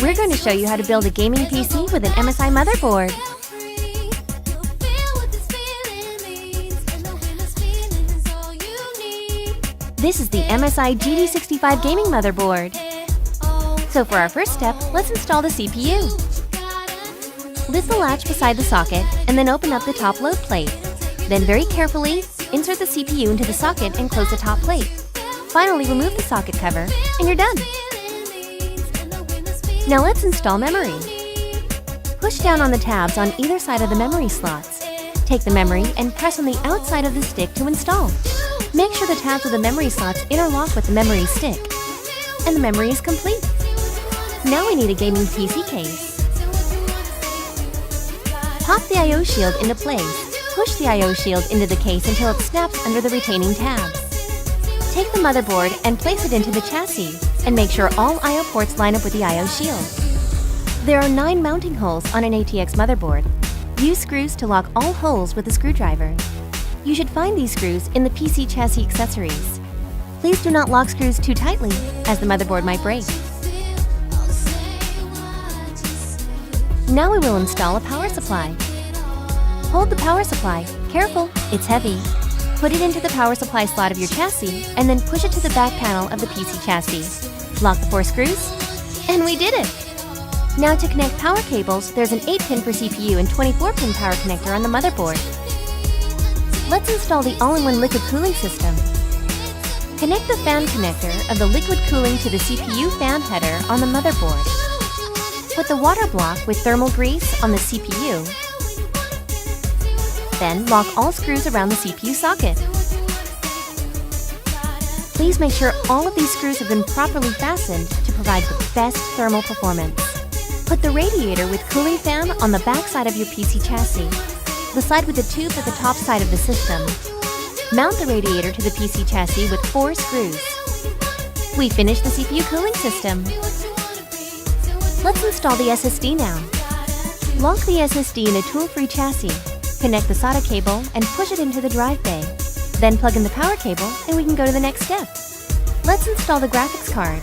We're going to show you how to build a gaming PC with an MSI motherboard. This is the MSI GD65 gaming motherboard. So for our first step, let's install the CPU. Lift the latch beside the socket and then open up the top load plate. Then very carefully, insert the CPU into the socket and close the top plate. Finally, remove the socket cover and you're done. Now let's install memory. Push down on the tabs on either side of the memory slots. Take the memory and press on the outside of the stick to install. Make sure the tabs of the memory slots interlock with the memory stick. And the memory is complete. Now we need a gaming PC case. Pop the I/O shield into place. Push the I/O shield into the case until it snaps under the retaining tabs. Take the motherboard and place it into the chassis, and make sure all I/O ports line up with the I/O shield. There are 9 mounting holes on an ATX motherboard. Use screws to lock all holes with a screwdriver. You should find these screws in the PC chassis accessories. Please do not lock screws too tightly, as the motherboard might break. Now we will install a power supply. Hold the power supply. Careful, it's heavy. Put it into the power supply slot of your chassis and then push it to the back panel of the PC chassis. Lock the 4 screws, and we did it! Now to connect power cables, there's an 8-pin for CPU and 24-pin power connector on the motherboard. Let's install the all-in-one liquid cooling system. Connect the fan connector of the liquid cooling to the CPU fan header on the motherboard. Put the water block with thermal grease on the CPU. Then lock all screws around the CPU socket. Please make sure all of these screws have been properly fastened to provide the best thermal performance. Put the radiator with cooling fan on the back side of your PC chassis, the side with the tube at the top side of the system. Mount the radiator to the PC chassis with 4 screws. We finished the CPU cooling system. Let's install the SSD now. Lock the SSD in a tool-free chassis. Connect the SATA cable and push it into the drive bay. Then plug in the power cable and we can go to the next step. Let's install the graphics card.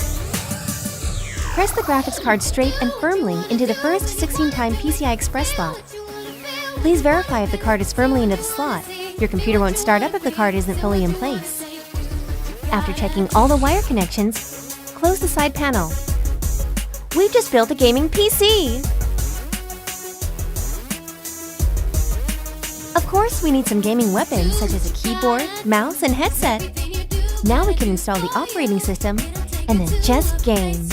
Press the graphics card straight and firmly into the first 16-time PCI Express slot. Please verify if the card is firmly into the slot. Your computer won't start up if the card isn't fully in place. After checking all the wire connections, close the side panel. We've just built a gaming PC! Of course, we need some gaming weapons such as a keyboard, mouse, and headset. Now we can install the operating system and then just game.